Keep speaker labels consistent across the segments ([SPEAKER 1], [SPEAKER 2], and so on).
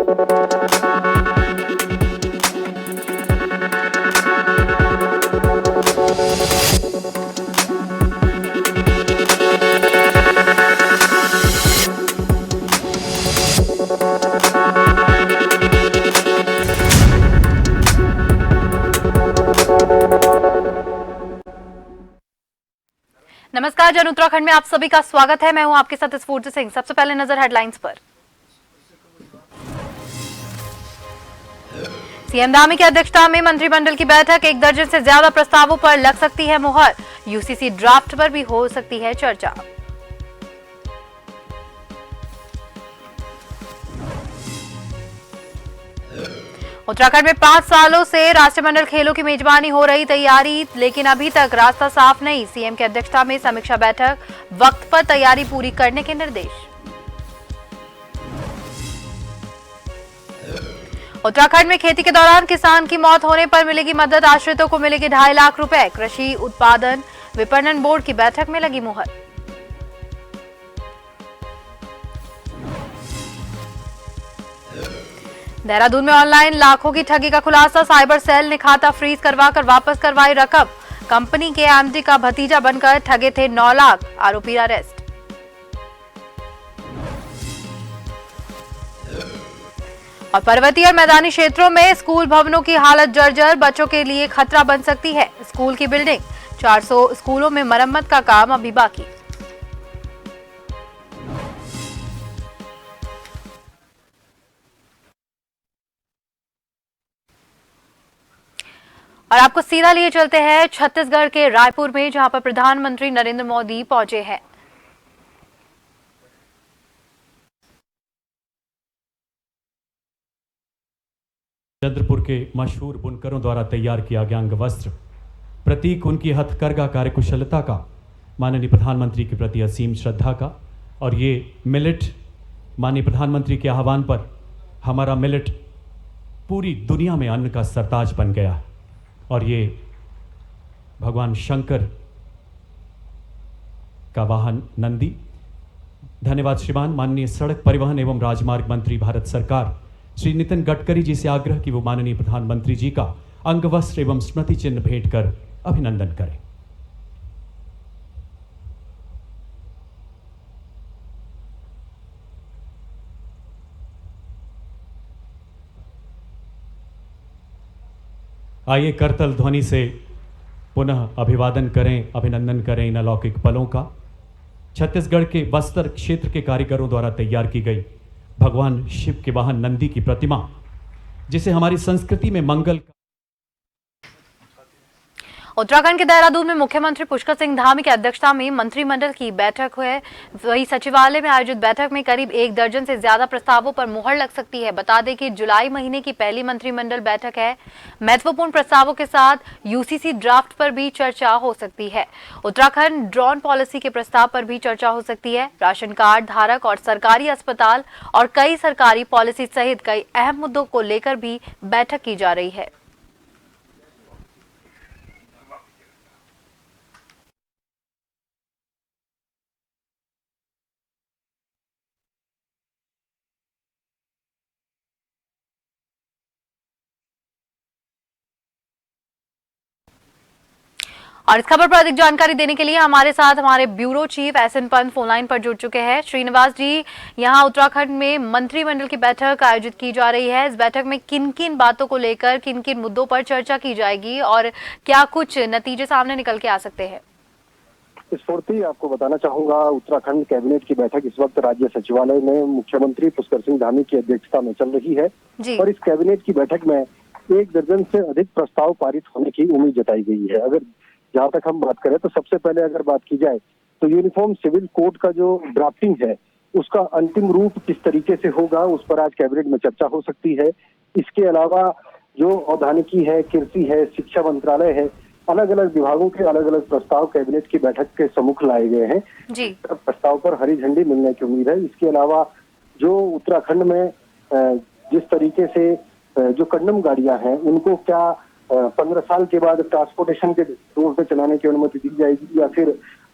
[SPEAKER 1] नमस्कार, जन उत्तराखंड में आप सभी का स्वागत है। मैं हूं आपके साथ स्फूर्ति सिंह। सबसे पहले नजर हेडलाइंस पर। सीएम धामी की अध्यक्षता में मंत्रिमंडल की बैठक, 1 दर्जन से ज्यादा प्रस्तावों पर लग सकती है मुहर। यूसीसी ड्राफ्ट पर भी हो सकती है चर्चा। उत्तराखंड में 5 सालों से राष्ट्रमंडल खेलों की मेजबानी हो रही तैयारी, लेकिन अभी तक रास्ता साफ नहीं। सीएम की अध्यक्षता में समीक्षा बैठक, वक्त पर तैयारी पूरी करने के निर्देश। उत्तराखंड में खेती के दौरान किसान की मौत होने पर मिलेगी मदद, आश्रितों को मिलेगी 2.5 लाख रुपए। कृषि उत्पादन विपणन बोर्ड की बैठक में लगी मुहर। देहरादून में ऑनलाइन लाखों की ठगी का खुलासा, साइबर सेल ने खाता फ्रीज करवाकर वापस करवाई रकम। कंपनी के एमडी का भतीजा बनकर ठगे थे 9 लाख, आरोपी अरेस्ट। और पर्वतीय और मैदानी क्षेत्रों में स्कूल भवनों की हालत जर्जर, बच्चों के लिए खतरा बन सकती है स्कूल की बिल्डिंग। 400 स्कूलों में मरम्मत का काम अभी बाकी। और आपको सीधा लिए चलते हैं छत्तीसगढ़ के रायपुर में, जहां पर प्रधानमंत्री नरेंद्र मोदी पहुंचे हैं।
[SPEAKER 2] चंद्रपुर के मशहूर बुनकरों द्वारा तैयार किया गया अंग वस्त्र, प्रतीक उनकी हथकरघा कार्यकुशलता का, माननीय प्रधानमंत्री के प्रति असीम श्रद्धा का। और ये मिलेट, माननीय प्रधानमंत्री के आह्वान पर हमारा मिलेट पूरी दुनिया में अन्न का सरताज बन गया। और ये भगवान शंकर का वाहन नंदी। धन्यवाद श्रीमान। माननीय सड़क परिवहन एवं राजमार्ग मंत्री भारत सरकार श्री नितिन गडकरी जी से आग्रह कि वो माननीय प्रधानमंत्री जी का अंग वस्त्र एवं स्मृति चिन्ह भेंट कर अभिनंदन करें। आइए करतल ध्वनि से पुनः अभिवादन करें, अभिनंदन करें इन अलौकिक पलों का। छत्तीसगढ़ के बस्तर क्षेत्र के कारीगरों द्वारा तैयार की गई भगवान शिव के वाहन नंदी की प्रतिमा, जिसे हमारी संस्कृति में मंगल।
[SPEAKER 1] उत्तराखंड के देहरादून में मुख्यमंत्री पुष्कर सिंह धामी की अध्यक्षता में मंत्रिमंडल की बैठक हुई। वही सचिवालय में आयोजित बैठक में करीब 1 दर्जन से ज्यादा प्रस्तावों पर मुहर लग सकती है। बता दें कि जुलाई महीने की पहली मंत्रिमंडल बैठक है। महत्वपूर्ण प्रस्तावों के साथ यूसीसी ड्राफ्ट पर भी चर्चा हो सकती है। उत्तराखंड ड्रोन पॉलिसी के प्रस्ताव पर भी चर्चा हो सकती है। राशन कार्ड धारक और सरकारी अस्पताल और कई सरकारी पॉलिसी सहित कई अहम मुद्दों को लेकर भी बैठक की जा रही है। और इस खबर पर अधिक जानकारी देने के लिए हमारे साथ हमारे bureau chief SN Pant phone line पर जुड़ चुके हैं। श्रीनिवास जी, यहाँ उत्तराखंड में मंत्रिमंडल की बैठक आयोजित की जा रही है। इस बैठक में किन किन बातों को लेकर, किन किन मुद्दों पर चर्चा की जाएगी और क्या कुछ नतीजे सामने निकल के आ सकते हैं?
[SPEAKER 3] स्फूर्ति, आपको बताना चाहूंगा, उत्तराखंड कैबिनेट की बैठक इस वक्त राज्य सचिवालय में मुख्यमंत्री पुष्कर सिंह धामी की अध्यक्षता में चल रही है जी। और इस कैबिनेट की बैठक में 1 दर्जन से अधिक प्रस्ताव पारित होने की उम्मीद जताई गई है। अगर जहां तक हम बात करें तो सबसे पहले अगर बात की जाए तो यूनिफॉर्म सिविल कोड का जो ड्राफ्टिंग है उसका अंतिम रूप किस तरीके से होगा, उस पर आज कैबिनेट में चर्चा हो सकती है। इसके अलावा जो औद्यानिकी है, कृषि है, शिक्षा मंत्रालय है, अलग अलग विभागों के अलग अलग प्रस्ताव कैबिनेट की बैठक के सम्मुख लाए गए हैं जी। प्रस्ताव पर हरी झंडी मिलने की उम्मीद है। इसके अलावा जो उत्तराखंड में जिस तरीके से जो कंडम गाड़ियां हैं उनको क्या 15 साल के बाद ट्रांसपोर्टेशन के रोड पे चलाने की अनुमति दी जाएगी या फिर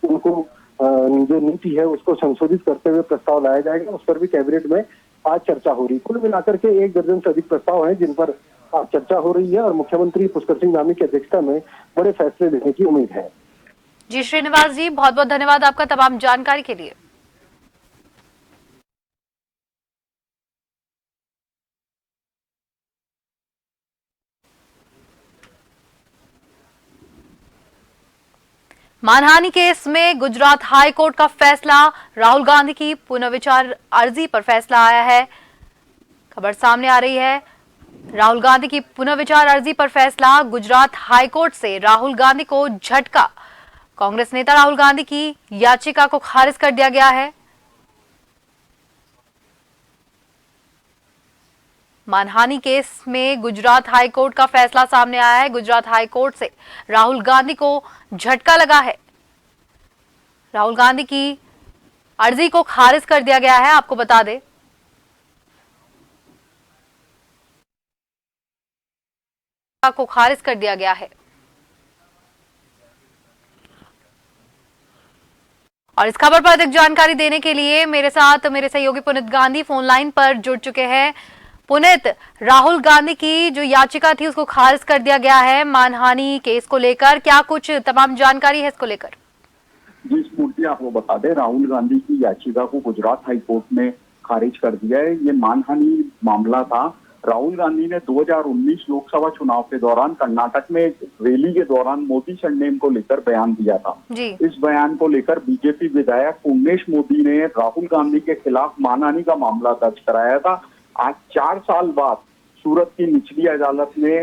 [SPEAKER 3] उनको जो नीति है उसको संशोधित करते हुए प्रस्ताव लाया जाएगा, उस पर भी कैबिनेट में आज चर्चा हो रही। कुल मिलाकर के 1 दर्जन से अधिक प्रस्ताव हैं जिन पर आज चर्चा हो रही है और मुख्यमंत्री पुष्कर सिंह धामी की अध्यक्षता में बड़े फैसले लेने की उम्मीद है।
[SPEAKER 1] जी श्रीनिवास जी, बहुत बहुत धन्यवाद आपका तमाम जानकारी के लिए। मानहानि केस में गुजरात हाई कोर्ट का फैसला, राहुल गांधी की पुनर्विचार अर्जी पर फैसला आया है। खबर सामने आ रही है, राहुल गांधी की पुनर्विचार अर्जी पर फैसला, गुजरात हाई कोर्ट से राहुल गांधी को झटका। कांग्रेस नेता राहुल गांधी की याचिका को खारिज कर दिया गया है। मानहानि केस में गुजरात हाई कोर्ट का फैसला सामने आया है। गुजरात हाई कोर्ट से राहुल गांधी को झटका लगा है। राहुल गांधी की अर्जी को खारिज कर दिया गया है। आपको बता दें, को खारिज कर दिया गया है। और इस खबर पर अधिक जानकारी देने के लिए मेरे साथ मेरे सहयोगी पुनीत गांधी फोन लाइन पर जुड़ चुके हैं। पुनीत, राहुल गांधी की जो याचिका थी उसको खारिज कर दिया गया है मानहानि केस को लेकर, क्या कुछ तमाम जानकारी है इसको लेकर?
[SPEAKER 4] जी स्मृति, आपको बता दें, राहुल गांधी की याचिका को गुजरात हाई कोर्ट ने खारिज कर दिया है। ये मानहानि मामला था। राहुल गांधी ने 2019 लोकसभा चुनाव के दौरान कर्नाटक में रैली के दौरान मोदी सरनेम को लेकर बयान दिया था
[SPEAKER 1] जी।
[SPEAKER 4] इस बयान को लेकर बीजेपी विधायक उमेश मोदी ने राहुल गांधी के खिलाफ मानहानि का मामला दर्ज कराया था। आज 4 साल बाद सूरत की निचली अदालत ने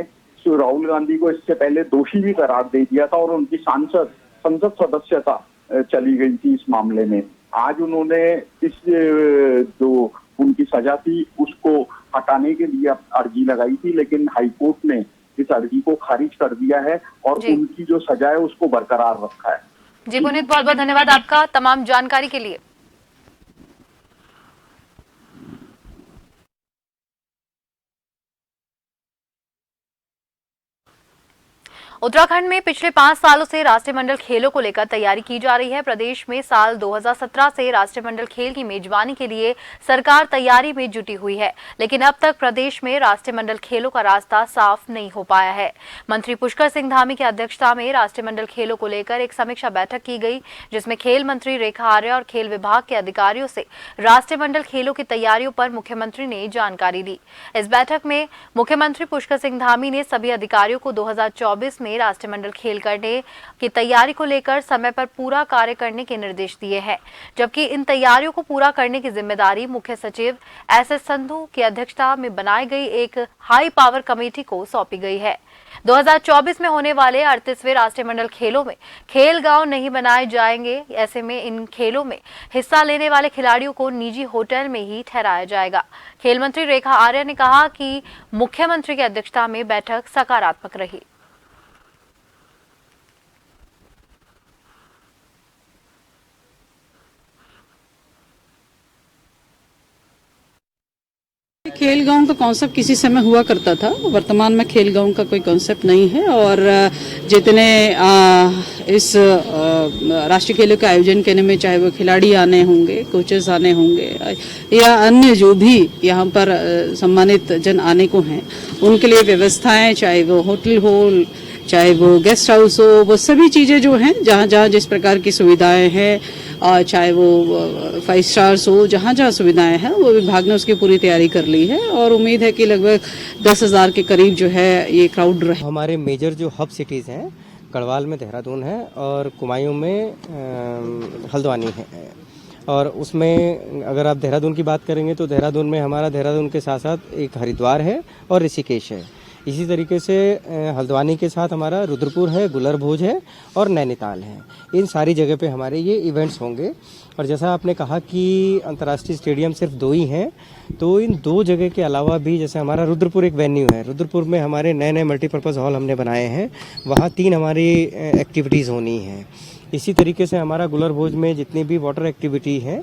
[SPEAKER 4] राहुल गांधी को इससे पहले दोषी भी करार दे दिया था और उनकी संसद सदस्यता चली गई थी इस मामले में। आज उन्होंने इस जो उनकी सजा थी उसको हटाने के लिए अर्जी लगाई थी, लेकिन हाईकोर्ट ने इस अर्जी को खारिज कर दिया है और उनकी जो सजा है उसको बरकरार रखा है।
[SPEAKER 1] जी पुनीत, बहुत बहुत धन्यवाद आपका तमाम जानकारी के लिए। उत्तराखंड में पिछले 5 सालों से राष्ट्रमंडल खेलों को लेकर तैयारी की जा रही है। प्रदेश में साल 2017 से राष्ट्रमंडल खेल की मेजबानी के लिए सरकार तैयारी में जुटी हुई है, लेकिन अब तक प्रदेश में राष्ट्रमंडल खेलों का रास्ता साफ नहीं हो पाया है। मंत्री पुष्कर सिंह धामी की अध्यक्षता में राष्ट्रमंडल खेलों को लेकर एक समीक्षा बैठक की गई, जिसमें खेल मंत्री रेखा आर्य और खेल विभाग के अधिकारियों से राष्ट्रमंडल खेलों की तैयारियों पर मुख्यमंत्री ने जानकारी दी। इस बैठक में मुख्यमंत्री पुष्कर सिंह धामी ने सभी अधिकारियों को 2024 में राष्ट्रमंडल खेल करने की तैयारी को लेकर समय पर पूरा कार्य करने के निर्देश दिए हैं, जबकि इन तैयारियों को पूरा करने की जिम्मेदारी मुख्य सचिव एस.एस. संधू की अध्यक्षता में बनाई गई एक हाई पावर कमेटी को सौंपी गई है। 2024 में होने वाले 38वें राष्ट्रमंडल खेलों में खेल गांव नहीं बनाए जाएंगे। ऐसे में इन खेलों में हिस्सा लेने वाले खिलाड़ियों को निजी होटल में ही ठहराया जाएगा। खेल मंत्री रेखा आर्य ने कहा कि मुख्यमंत्री की अध्यक्षता में बैठक सकारात्मक रही।
[SPEAKER 5] खेल गांव का कॉन्सेप्ट किसी समय हुआ करता था, वर्तमान में खेल गांव का कोई कॉन्सेप्ट नहीं है और जितने इस राष्ट्रीय खेलों के आयोजन करने में, चाहे वो खिलाड़ी आने होंगे, कोचेस आने होंगे या अन्य जो भी यहाँ पर सम्मानित जन आने को हैं, उनके लिए व्यवस्थाएं, चाहे वो होटल हो, चाहे वो गेस्ट हाउस हो, वो सभी चीजें जो हैं जहाँ जहाँ जिस प्रकार की सुविधाएं हैं, चाहे वो 5 स्टार्स हो, जहाँ जहाँ सुविधाएं हैं, वो विभाग ने उसकी पूरी तैयारी कर ली है और उम्मीद है कि लगभग 10,000 के करीब जो है ये क्राउड रहे।
[SPEAKER 6] हमारे मेजर जो हब सिटीज़ हैं, गढ़वाल में देहरादून है और कुमायूं में हल्द्वानी है। और उसमें अगर आप देहरादून की बात करेंगे तो देहरादून में हमारा देहरादून के साथ साथ एक हरिद्वार है और ऋषिकेश है। इसी तरीके से हल्द्वानी के साथ हमारा रुद्रपुर है, गुलर भोज है और नैनीताल है। इन सारी जगह पे हमारे ये इवेंट्स होंगे। और जैसा आपने कहा कि अंतर्राष्ट्रीय स्टेडियम सिर्फ 2 ही हैं, तो इन 2 जगह के अलावा भी जैसे हमारा रुद्रपुर एक वेन्यू है, रुद्रपुर में हमारे नए नए मल्टीपर्पज़ हॉल हमने बनाए हैं, वहाँ 3 हमारी एक्टिविटीज़ होनी हैं। इसी तरीके से हमारा गुलर भोज में जितनी भी वाटर एक्टिविटी है,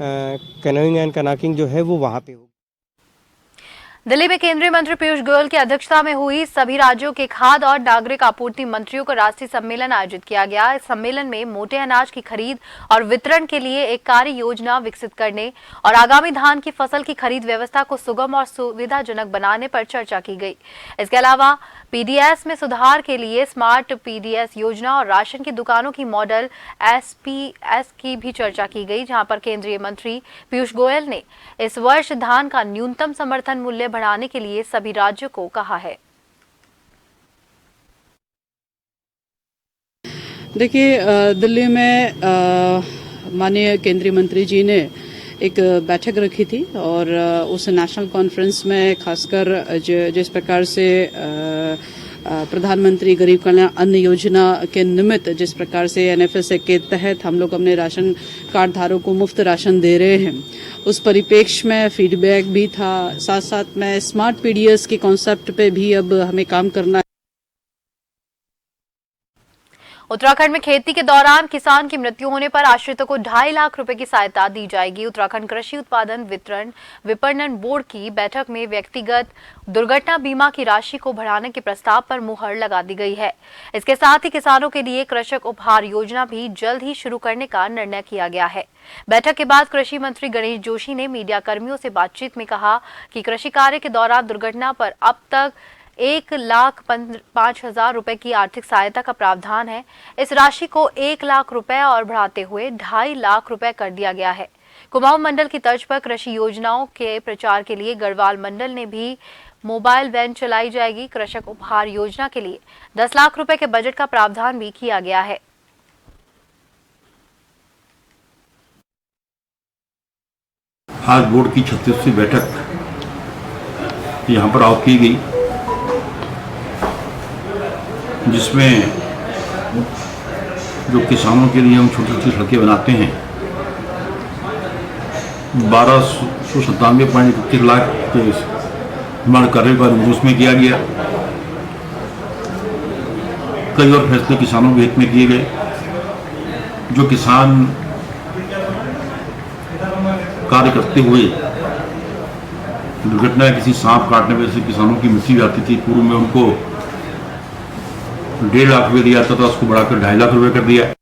[SPEAKER 6] कैनोइंग एंड कनाकिंग जो है वो वहाँ पे होगी।
[SPEAKER 1] दिल्ली में केंद्रीय मंत्री पीयूष गोयल की अध्यक्षता में हुई सभी राज्यों के खाद्य और नागरिक आपूर्ति मंत्रियों का राष्ट्रीय सम्मेलन आयोजित किया गया। इस सम्मेलन में मोटे अनाज की खरीद और वितरण के लिए एक कार्य योजना विकसित करने और आगामी धान की फसल की खरीद व्यवस्था को सुगम और सुविधाजनक बनाने पर चर्चा की गई। इसके अलावा पीडीएस में सुधार के लिए स्मार्ट पीडीएस योजना और राशन की दुकानों की मॉडल एसपीएस की भी चर्चा की गई, जहां पर केंद्रीय मंत्री पीयूष गोयल ने इस वर्ष धान का न्यूनतम समर्थन मूल्य बढ़ाने के लिए सभी राज्यों को कहा है।
[SPEAKER 5] देखिए, दिल्ली में माननीय केंद्रीय मंत्री जी ने एक बैठक रखी थी और उस नेशनल कॉन्फ्रेंस में खासकर जिस प्रकार से प्रधानमंत्री गरीब कल्याण अन्न योजना के निमित्त जिस प्रकार से एनएफएसए के तहत हम लोग अपने राशन कार्ड धारकों को मुफ्त राशन दे रहे हैं, उस परिप्रेक्ष्य में फीडबैक भी था। साथ साथ में स्मार्ट पीडीएस के कॉन्सेप्ट पे भी अब हमें काम करना है।
[SPEAKER 1] उत्तराखंड में खेती के दौरान किसान की मृत्यु होने पर आश्रितों को 2.5 लाख रुपए की सहायता दी जाएगी। उत्तराखंड कृषि उत्पादन विपणन बोर्ड की बैठक में व्यक्तिगत दुर्घटना बीमा की राशि को बढ़ाने के प्रस्ताव पर मुहर लगा दी गई है। इसके साथ ही किसानों के लिए कृषक उपहार योजना भी जल्द ही शुरू करने का निर्णय किया गया है। बैठक के बाद कृषि मंत्री गणेश जोशी ने मीडिया कर्मियों से बातचीत में कहा कि कृषि कार्य के दौरान दुर्घटना पर अब तक 1,05,000 रुपए की आर्थिक सहायता का प्रावधान है। इस राशि को 1 लाख रुपए और बढ़ाते हुए 2.5 लाख रुपए कर दिया गया है। कुमाऊं मंडल की तर्ज पर कृषि योजनाओं के प्रचार के लिए गढ़वाल मंडल ने भी मोबाइल वैन चलाई जाएगी। कृषक उपहार योजना के लिए 10 लाख रुपए के बजट का प्रावधान भी किया गया है।
[SPEAKER 7] आज बोर्ड की 36वीं बैठक यहाँ पर आयोजित की गई, जिसमें जो किसानों के लिए हम छोटी छोटी सड़कें बनाते हैं 1297.31 लाख के निर्माण कार्य का उसमें किया गया। कई और फैसले किसानों के हित में किए गए। जो किसान कार्य करते हुए दुर्घटना या किसी सांप काटने वजह से किसानों की मृत्यु जाती थी, पूर्व में उनको 1.5 लाख रुपए दिया था, तो उसको बढ़ाकर 2.5 लाख रुपए कर दिया।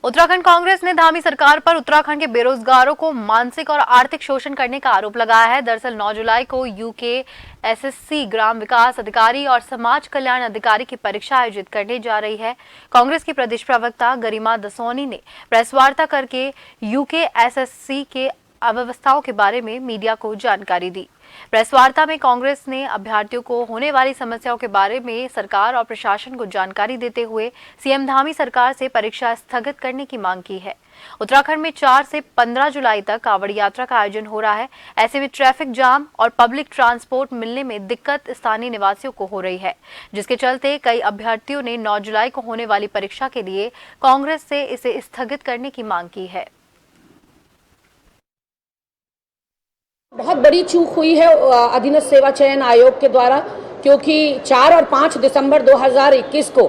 [SPEAKER 1] उत्तराखंड कांग्रेस ने धामी सरकार पर उत्तराखंड के बेरोजगारों को मानसिक और आर्थिक शोषण करने का आरोप लगाया है। दरअसल 9 जुलाई को यूके एसएससी ग्राम विकास अधिकारी और समाज कल्याण अधिकारी की परीक्षा आयोजित करने जा रही है। कांग्रेस की प्रदेश प्रवक्ता गरिमा दसोनी ने प्रेस वार्ता करके यूके एसएससी के अव्यवस्थाओं के बारे में मीडिया को जानकारी दी। प्रेस वार्ता में कांग्रेस ने अभ्यर्थियों को होने वाली समस्याओं के बारे में सरकार और प्रशासन को जानकारी देते हुए सीएम धामी सरकार से परीक्षा स्थगित करने की मांग की है। उत्तराखंड में 4 से 15 जुलाई तक कांवड़ यात्रा का आयोजन हो रहा है। ऐसे में ट्रैफिक जाम और पब्लिक ट्रांसपोर्ट मिलने में दिक्कत स्थानीय निवासियों को हो रही है, जिसके चलते कई अभ्यर्थियों ने 9 जुलाई को होने वाली परीक्षा के लिए कांग्रेस से इसे स्थगित करने की मांग की है।
[SPEAKER 8] बहुत बड़ी चूक हुई है अधीनस्थ सेवा चयन आयोग के द्वारा, क्योंकि 4 और 5 दिसंबर 2021 को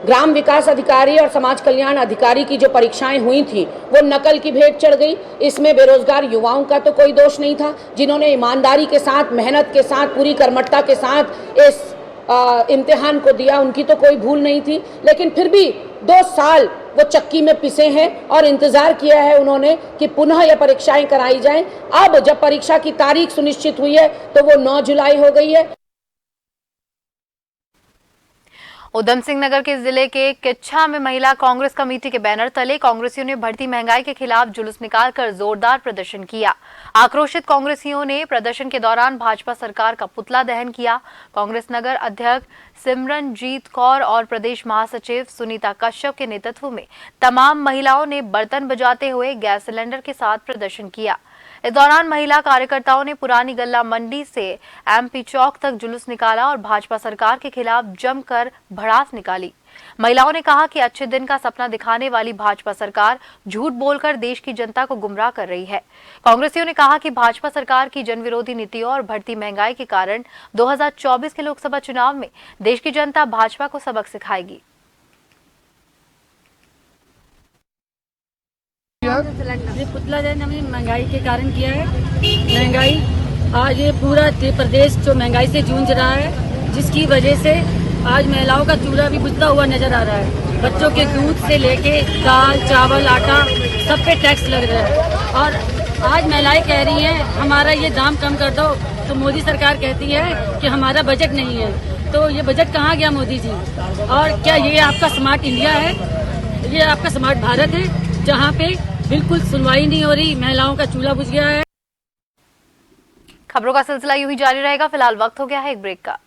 [SPEAKER 8] ग्राम विकास अधिकारी और समाज कल्याण अधिकारी की जो परीक्षाएं हुई थी वो नकल की भेंट चढ़ गई। इसमें बेरोजगार युवाओं का तो कोई दोष नहीं था, जिन्होंने ईमानदारी के साथ, मेहनत के साथ, पूरी कर्मठता के साथ इस इम्तिहान को दिया, उनकी तो कोई भूल नहीं थी। लेकिन फिर भी 2 साल वो चक्की में पिसे हैं और इंतजार किया है उन्होंने कि पुनः ये परीक्षाएं कराई जाएं। अब जब परीक्षा की तारीख सुनिश्चित हुई है तो वो 9 जुलाई हो गई है।
[SPEAKER 1] उधम सिंह नगर के जिले के किच्छा में महिला कांग्रेस कमेटी के बैनर तले कांग्रेसियों ने बढ़ती महंगाई के खिलाफ जुलूस निकालकर जोरदार प्रदर्शन किया। आक्रोशित कांग्रेसियों ने प्रदर्शन के दौरान भाजपा सरकार का पुतला दहन किया। कांग्रेस नगर अध्यक्ष सिमरनजीत कौर और प्रदेश महासचिव सुनीता कश्यप के नेतृत्व में तमाम महिलाओं ने बर्तन बजाते हुए गैस सिलेंडर के साथ प्रदर्शन किया। इस दौरान महिला कार्यकर्ताओं ने पुरानी गल्ला मंडी से एमपी चौक तक जुलूस निकाला और भाजपा सरकार के खिलाफ जमकर भड़ास निकाली। महिलाओं ने कहा कि अच्छे दिन का सपना दिखाने वाली भाजपा सरकार झूठ बोलकर देश की जनता को गुमराह कर रही है। कांग्रेसियों ने कहा कि भाजपा सरकार की जनविरोधी नीतियों और बढ़ती महंगाई के कारण 2024 के लोकसभा चुनाव में देश की जनता भाजपा को सबक सिखाएगी।
[SPEAKER 9] पुतला दहन हमने महंगाई के कारण किया है महंगाई, आज ये पूरा प्रदेश जो महंगाई से जूझ रहा है, जिसकी वजह से आज महिलाओं का चूल्हा भी बुझता हुआ नजर आ रहा है। बच्चों के दूध से लेके दाल चावल आटा सब पे टैक्स लग रहा है और आज महिलाएं कह रही हैं हमारा ये दाम कम कर दो, तो मोदी सरकार कहती है कि हमारा बजट नहीं है। तो ये बजट कहाँ गया मोदी जी? और क्या ये आपका स्मार्ट इंडिया है? ये आपका स्मार्ट भारत है जहाँ पे बिल्कुल सुनवाई नहीं हो रही, महिलाओं का चूल्हा बुझ गया है।
[SPEAKER 1] खबरों का सिलसिला यूं ही जारी रहेगा। फिलहाल वक्त हो गया है एक ब्रेक का।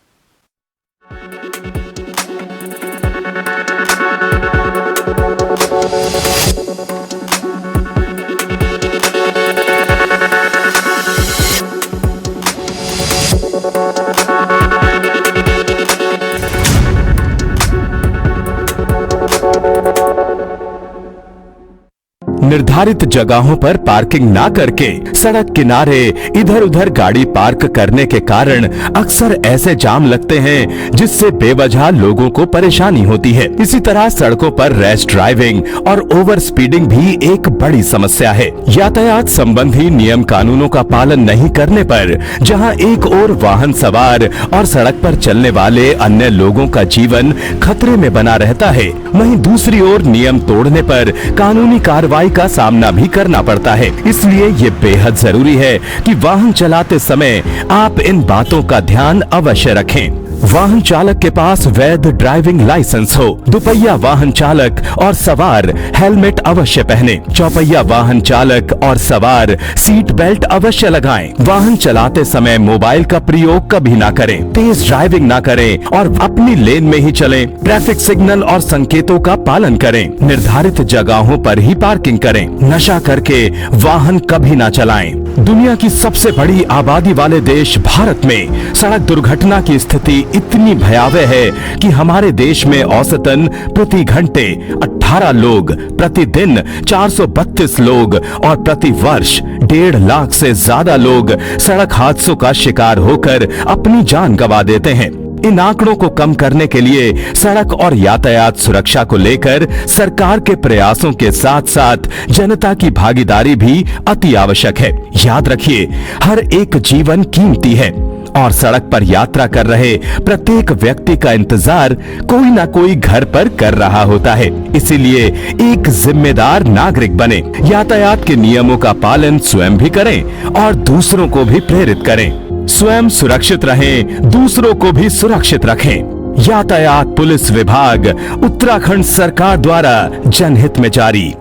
[SPEAKER 10] निर्धारित जगहों पर पार्किंग ना करके सड़क किनारे इधर उधर गाड़ी पार्क करने के कारण अक्सर ऐसे जाम लगते हैं जिससे बेवजह लोगों को परेशानी होती है। इसी तरह सड़कों पर रैश ड्राइविंग और ओवर स्पीडिंग भी एक बड़ी समस्या है। यातायात संबंधी नियम कानूनों का पालन नहीं करने पर जहां एक ओर वाहन सवार और सड़क पर चलने वाले अन्य लोगों का जीवन खतरे में बना रहता है, वहीं दूसरी ओर नियम तोड़ने पर कानूनी कार्रवाई का सामना भी करना पड़ता है। इसलिए ये बेहद जरूरी है कि वाहन चलाते समय आप इन बातों का ध्यान अवश्य रखें। वाहन चालक के पास वैध ड्राइविंग लाइसेंस हो, दुपहिया वाहन चालक और सवार हेलमेट अवश्य पहने, चौपहिया वाहन चालक और सवार सीट बेल्ट अवश्य लगाएं। वाहन चलाते समय मोबाइल का प्रयोग कभी ना करें, तेज ड्राइविंग ना करें और अपनी लेन में ही चलें। ट्रैफिक सिग्नल और संकेतों का पालन करें, निर्धारित जगहों पर ही पार्किंग करें। नशा करके वाहन कभी ना चलाएं। दुनिया की सबसे बड़ी आबादी वाले देश भारत में सड़क दुर्घटना की स्थिति इतनी भयावह है कि हमारे देश में औसतन प्रति घंटे 18 लोग, प्रतिदिन 432 लोग और प्रति वर्ष 1.5 लाख से ज्यादा लोग सड़क हादसों का शिकार होकर अपनी जान गंवा देते हैं। इन आंकड़ों को कम करने के लिए सड़क और यातायात सुरक्षा को लेकर सरकार के प्रयासों के साथ साथ जनता की भागीदारी भी अति आवश्यक है। याद रखिए, हर एक जीवन कीमती है और सड़क पर यात्रा कर रहे प्रत्येक व्यक्ति का इंतजार कोई ना कोई घर पर कर रहा होता है। इसीलिए एक जिम्मेदार नागरिक बने, यातायात के नियमों का पालन स्वयं भी करें और दूसरों को भी प्रेरित करें। स्वयं सुरक्षित रहें, दूसरों को भी सुरक्षित रखें। यातायात पुलिस विभाग, उत्तराखंड सरकार द्वारा जनहित में जारी।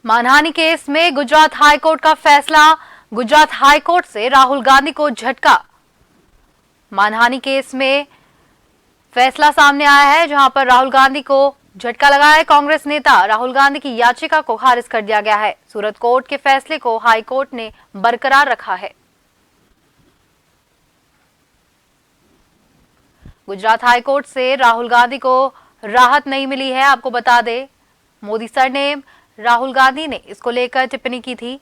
[SPEAKER 1] मानहानि केस में गुजरात हाईकोर्ट का फैसला, गुजरात हाईकोर्ट से राहुल गांधी को झटका। मानहानि केस में फैसला सामने आया है जहां पर राहुल गांधी को झटका लगा है। कांग्रेस नेता राहुल गांधी की याचिका को खारिज कर दिया गया है। सूरत कोर्ट के फैसले को हाई कोर्ट ने बरकरार रखा है। गुजरात हाई कोर्ट से राहुल गांधी को राहत नहीं मिली है। आपको बता दें, मोदी सरनेम राहुल गांधी ने इसको लेकर टिप्पणी की थी।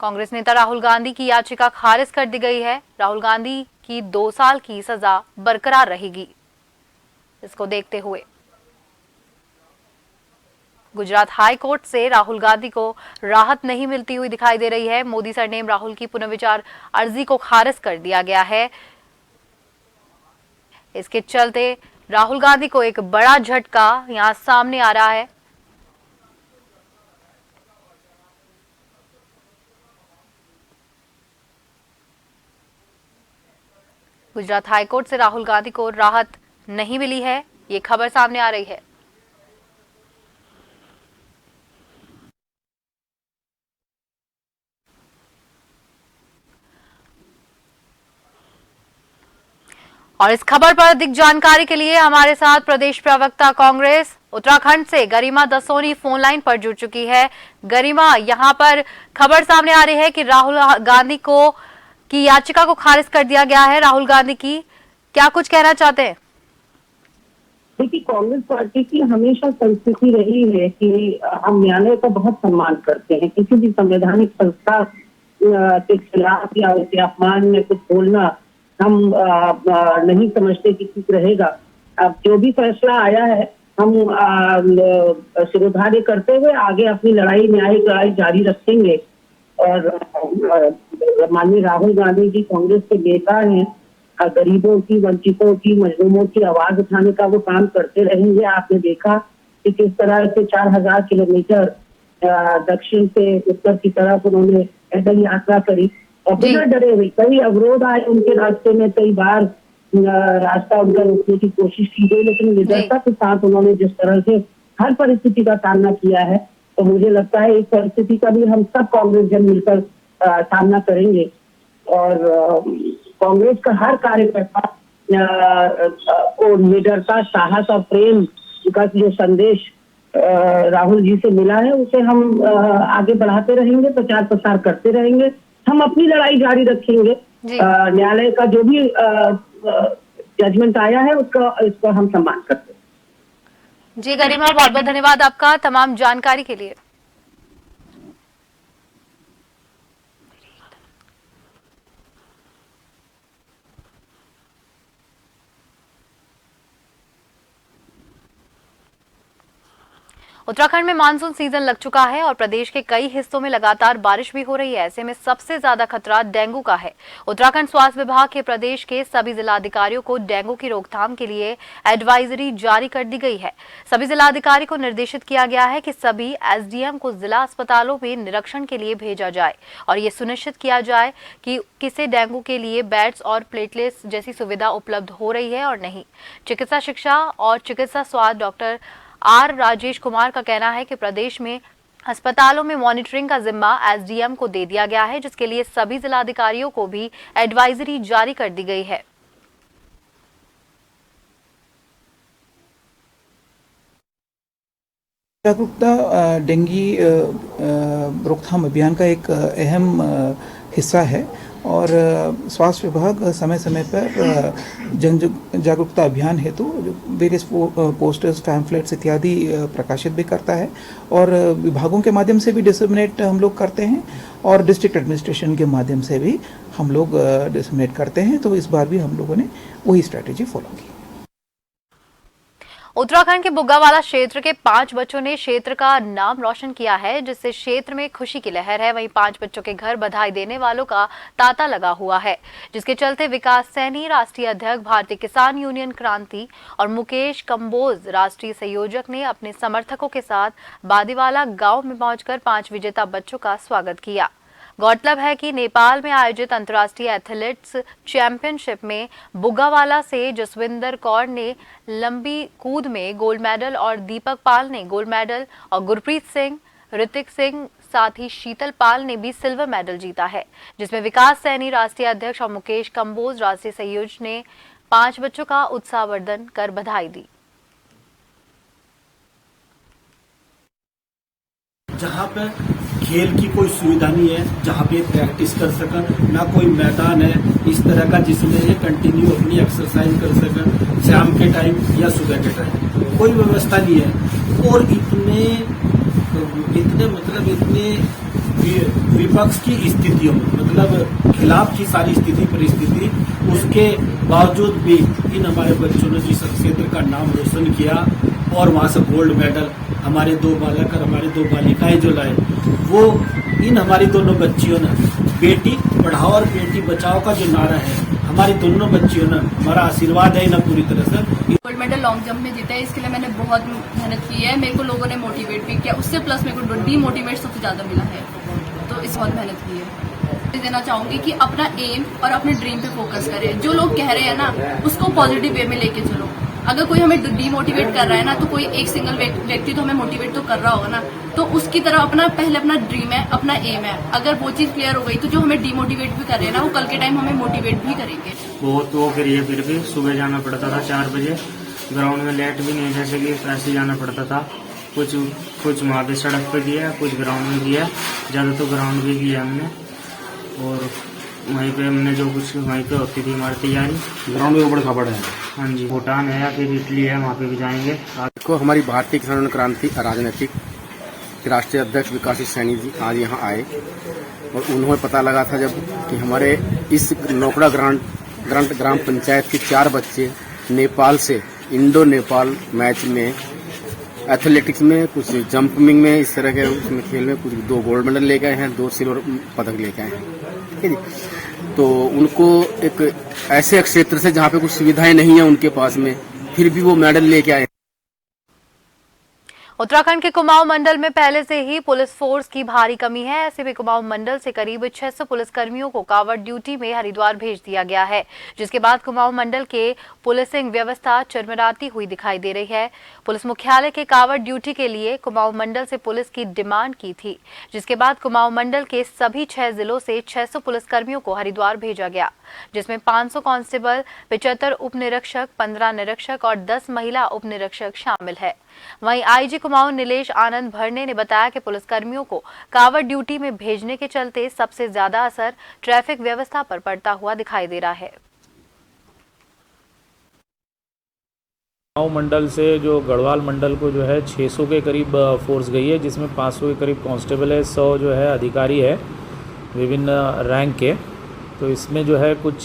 [SPEAKER 1] कांग्रेस नेता राहुल गांधी की याचिका खारिज कर दी गई है। राहुल गांधी की 2 साल की सजा बरकरार रहेगी। इसको देखते हुए गुजरात हाई कोर्ट से राहुल गांधी को राहत नहीं मिलती हुई दिखाई दे रही है। मोदी सरनेम राहुल की पुनर्विचार अर्जी को खारिज कर दिया गया है। इसके चलते राहुल गांधी को एक बड़ा झटका यहां सामने आ रहा है। गुजरात हाईकोर्ट से राहुल गांधी को राहत नहीं मिली है, ये खबर सामने आ रही है। और इस खबर पर अधिक जानकारी के लिए हमारे साथ प्रदेश प्रवक्ता कांग्रेस उत्तराखंड से गरिमा दसोनी फोन लाइन पर जुड़ चुकी है। गरिमा, यहां पर खबर सामने आ रही है कि राहुल गांधी की याचिका को खारिज कर दिया गया है। राहुल गांधी की क्या कुछ कहना चाहते हैं?
[SPEAKER 11] देखिए, कांग्रेस पार्टी की हमेशा संस्कृति रही है कि हम न्यायालय का बहुत सम्मान करते हैं। किसी भी संवैधानिक संस्था के खिलाफ या उसके अपमान में कुछ बोलना हम नहीं समझते कि ठीक रहेगा। अब जो भी फैसला आया है हम शिरोधार्य करते हुए आगे अपनी न्यायिक लड़ाई जारी रखेंगे। और माननीय राहुल गांधी जी कांग्रेस के नेता हैं, गरीबों की, वंचितों की, मजलूमों की आवाज उठाने का वो काम करते रहेंगे। आपने देखा कि किस तरह से 4000 किलोमीटर दक्षिण से उत्तर की तरफ उन्होंने पैदल यात्रा करी और बिना डरे हुए। कई अवरोध आए उनके रास्ते में, कई बार रास्ता उनका रोकने की कोशिश की गई, लेकिन निडरता के साथ उन्होंने जिस तरह से हर परिस्थिति का सामना किया है, तो मुझे लगता है इस परिस्थिति का भी हम सब कांग्रेस जन मिलकर सामना करेंगे। और कांग्रेस का हर कार्यकर्ता को निडरता, साहस और प्रेम का जो संदेश राहुल जी से मिला है उसे हम आगे बढ़ाते रहेंगे, प्रचार प्रसार करते रहेंगे। हम अपनी लड़ाई जारी रखेंगे। न्यायालय का जो भी जजमेंट आया है इसका हम सम्मान करते हैं।
[SPEAKER 1] जी गरिमा, बहुत बहुत धन्यवाद आपका तमाम जानकारी के लिए। उत्तराखंड में मानसून सीजन लग चुका है और प्रदेश के कई हिस्सों में लगातार बारिश भी हो रही है। ऐसे में सबसे ज्यादा खतरा डेंगू का है। उत्तराखंड स्वास्थ्य विभाग के प्रदेश के सभी जिलाधिकारियों को डेंगू की रोकथाम के लिए एडवाइजरी जारी कर दी गई है। सभी जिलाधिकारी को निर्देशित किया गया है कि सभी एसडीएम को जिला अस्पतालों में निरीक्षण के लिए भेजा जाए और ये सुनिश्चित किया जाए कि किसे डेंगू के लिए बेड्स और प्लेटलेट्स जैसी सुविधा उपलब्ध हो रही है और नहीं। चिकित्सा शिक्षा और चिकित्सा स्वास्थ्य डॉक्टर आर राजेश कुमार का कहना है कि प्रदेश में अस्पतालों में मॉनिटरिंग का जिम्मा एसडीएम को दे दिया गया है, जिसके लिए सभी जिलाधिकारियों को भी एडवाइजरी जारी कर दी गई है।
[SPEAKER 12] जागरूकता डेंगू रोकथाम अभियान का एक अहम हिस्सा है और स्वास्थ्य विभाग समय समय पर जन जागरूकता अभियान हेतु वेरियस पोस्टर्स, पैम्फलेट्स इत्यादि प्रकाशित भी करता है और विभागों के माध्यम से भी डिसमिनेट हम लोग करते हैं और डिस्ट्रिक्ट एडमिनिस्ट्रेशन के माध्यम से भी हम लोग डिसमिनेट करते हैं। तो इस बार भी हम लोगों ने वही स्ट्रैटेजी फॉलो की।
[SPEAKER 1] उत्तराखंड के बुग्गावाला क्षेत्र के 5 बच्चों ने क्षेत्र का नाम रोशन किया है, जिससे क्षेत्र में खुशी की लहर है। वहीं 5 बच्चों के घर बधाई देने वालों का तांता लगा हुआ है, जिसके चलते विकास सैनी राष्ट्रीय अध्यक्ष भारतीय किसान यूनियन क्रांति और मुकेश कंबोज राष्ट्रीय संयोजक ने अपने समर्थकों के साथ बादीवाला गांव में पहुंचकर 5 विजेता बच्चों का स्वागत किया। गौरतलब है कि नेपाल में आयोजित अंतर्राष्ट्रीय एथलेटिक्स चैंपियनशिप में बुग्गावाला से जसविंदर कौर ने लंबी कूद में गोल्ड मेडल और दीपक पाल ने गोल्ड मेडल और गुरप्रीत सिंह, ऋतिक सिंह साथ ही शीतल पाल ने भी सिल्वर मेडल जीता है, जिसमें विकास सैनी राष्ट्रीय अध्यक्ष और मुकेश कंबोज राष्ट्रीय संयोजक ने 5 बच्चों का उत्साहवर्धन कर बधाई दी।
[SPEAKER 13] जहाँ पे खेल की कोई सुविधा नहीं है, जहाँ पे प्रैक्टिस कर सकन, ना कोई मैदान है इस तरह का जिसमें ये कंटिन्यू अपनी एक्सरसाइज कर सकन, शाम के टाइम या सुबह के टाइम कोई व्यवस्था नहीं है। और इतने विपक्ष की स्थितियों में, मतलब खिलाफ की सारी स्थिति परिस्थिति, उसके बावजूद भी इन हमारे बच्चों ने जिस क्षेत्र का नाम रोशन किया और वहां से गोल्ड मेडल हमारे 2 बालक और हमारी 2 बालिकाएं जो लाए, वो इन हमारी दोनों बच्चियों ने बेटी पढ़ाओ और बेटी बचाओ का जो नारा है, हमारी दोनों बच्चियों ने हमारा आशीर्वाद है ना पूरी तरह से।
[SPEAKER 14] गोल्ड मेडल लॉन्ग जंप में जीता है, इसके लिए मैंने बहुत मेहनत की है। मेरे को लोगों ने मोटिवेट भी किया, उससे प्लस मेरे को डीमोटिवेट सबसे ज्यादा मिला है, तो इस बहुत मेहनत की है। देना चाहूंगी कि अपना एम और अपने ड्रीम पे फोकस करें। जो लोग कह रहे हैं ना, उसको पॉजिटिव वे में लेके चलो। अगर कोई हमें डीमोटिवेट कर रहा है ना, तो कोई एक सिंगल व्यक्ति तो हमें मोटिवेट तो कर रहा होगा ना, तो उसकी तरह पहले अपना ड्रीम है, अपना एम है। अगर वो चीज क्लियर हो गई तो जो हमें डीमोटिवेट भी कर रहे हैं ना, वो कल के टाइम हमें मोटिवेट भी करेंगे।
[SPEAKER 15] बहुत वो करी है, फिर भी सुबह जाना पड़ता था 4 बजे। ग्राउंड में लाइट भी नहीं, जैसे कि ऐसे जाना पड़ता था। कुछ वहाँ पे सड़क पे किया, कुछ ग्राउंड में किया, ज़्यादा तो ग्राउंड में किया हमने। और वहीं पे हमने जो कुछ वहीं पे होती थी हमारी तैयारी।
[SPEAKER 16] ग्राउंड में ऊपर खबर है?
[SPEAKER 15] हाँ जी, भूटान है या फिर इटली है, वहाँ पे भी जाएंगे।
[SPEAKER 16] आज को हमारी भारतीय किसान क्रांति राजनीतिक राष्ट्रीय अध्यक्ष विकास सैनी जी आज यहाँ आए और उन्होंने पता लगा था जब कि हमारे इस नोकड़ा ग्राम पंचायत के 4 बच्चे नेपाल से इंडो नेपाल मैच में एथलेटिक्स में, कुछ जंपिंग में, इस तरह के उसमें खेल में कुछ 2 गोल्ड मेडल लेके आए हैं, 2 सिल्वर पदक लेके आए हैं। ठीक है जी। तो उनको एक ऐसे क्षेत्र से जहाँ पे कुछ सुविधाएं नहीं है उनके पास में, फिर भी वो मेडल लेके आए।
[SPEAKER 1] उत्तराखंड के कुमाऊं मंडल में पहले से ही पुलिस फोर्स की भारी कमी है। ऐसे में कुमाऊं मंडल से करीब 600 पुलिसकर्मियों को कावड़ ड्यूटी में हरिद्वार भेज दिया गया है, जिसके बाद कुमाऊं मंडल के पुलिसिंग व्यवस्था चरमराती हुई दिखाई दे रही है। पुलिस मुख्यालय के कावड़ ड्यूटी के लिए कुमाऊं मंडल से पुलिस की डिमांड की थी, जिसके बाद कुमाऊं मंडल के सभी 6 जिलों से 600 पुलिसकर्मियों को हरिद्वार भेजा गया, जिसमें 500 कांस्टेबल, 75 उप निरीक्षक, 15 निरीक्षक और 10 महिला उप निरीक्षक शामिल है। वहीं आईजी कुमाऊं नीलेश आनंद भरने ने बताया कि पुलिसकर्मियों को कावड़ ड्यूटी में भेजने के चलते सबसे ज्यादा असर ट्रैफिक व्यवस्था पर पड़ता हुआ दिखाई दे रहा है।
[SPEAKER 17] कुमाऊं मंडल से जो गढ़वाल मंडल को जो है 600 के करीब फोर्स गई है, जिसमें 500 के करीब कांस्टेबल है, 100 जो है अधिकारी है विभिन्न रैंक के। तो इसमें जो है कुछ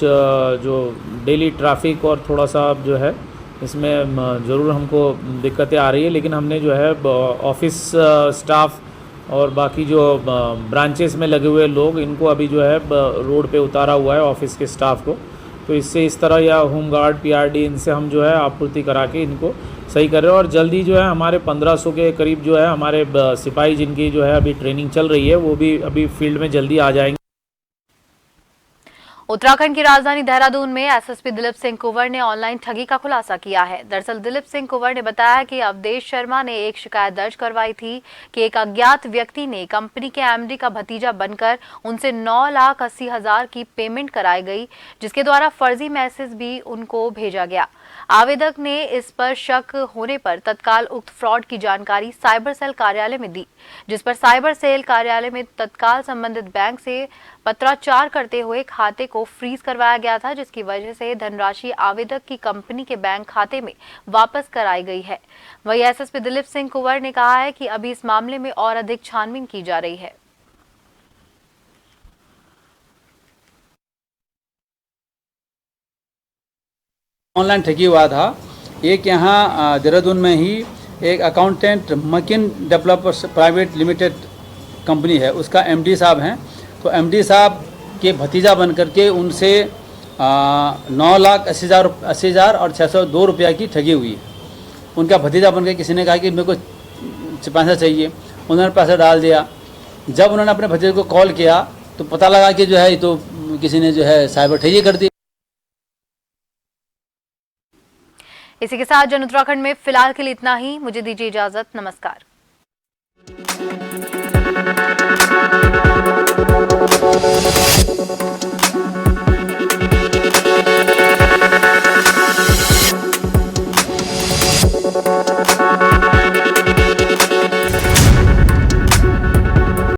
[SPEAKER 17] जो डेली ट्रैफिक और थोड़ा सा जो है इसमें ज़रूर हमको दिक्कतें आ रही है, लेकिन हमने जो है ऑफिस स्टाफ और बाकी जो ब्रांचेस में लगे हुए लोग, इनको अभी जो है रोड पे उतारा हुआ है ऑफिस के स्टाफ को। तो इससे इस तरह या होमगार्ड, पीआरडी, इनसे हम जो है आपूर्ति करा के इनको सही कर रहे हैं। और जल्दी जो है हमारे 1500 के करीब जो है हमारे सिपाही जिनकी जो है अभी ट्रेनिंग चल रही है, वो भी अभी फील्ड में जल्दी आ जाएंगे।
[SPEAKER 1] उत्तराखंड की राजधानी देहरादून में एसएसपी दिलीप सिंह कुंवर ने ऑनलाइन ठगी का खुलासा किया है। दरअसल दिलीप सिंह कुंवर ने बताया कि अवधेश शर्मा ने एक शिकायत दर्ज करवाई थी कि एक अज्ञात व्यक्ति ने कंपनी के एमडी का भतीजा बनकर उनसे 9,80,000 की पेमेंट कराई गई, जिसके द्वारा फर्जी मैसेज भी उनको भेजा गया। आवेदक ने इस पर शक होने पर तत्काल उक्त फ्रॉड की जानकारी साइबर सेल कार्यालय में दी, जिस पर साइबर सेल कार्यालय में तत्काल संबंधित बैंक से पत्राचार करते हुए खाते को फ्रीज करवाया गया था, जिसकी वजह से धनराशि आवेदक की कंपनी के बैंक खाते में वापस कराई गई है। वहीं एसएसपी दिलीप सिंह कुंवर ने कहा है कि अभी इस मामले में और अधिक छानबीन की जा रही है।
[SPEAKER 18] ऑनलाइन ठगी हुआ था। एक यहाँ देहरादून में ही एक accountant Makin developers private limited company है, उसका एमडी साहब हैं। तो एमडी साहब के भतीजा बन करके उनसे 9,80,000 और 602 रुपया की ठगी हुई। उनका भतीजा बन के किसी ने कहा कि मेरे को पैसा चाहिए, उन्होंने पैसा डाल दिया। जब उन्होंने अपने भतीजे को कॉल किया तो पता लगा कि जो है तो किसी ने जो है साइबर ठगी कर दी।
[SPEAKER 1] इसी के साथ जन उत्तराखंड में फिलहाल के लिए इतना ही। मुझे दीजिए इजाजत। नमस्कार।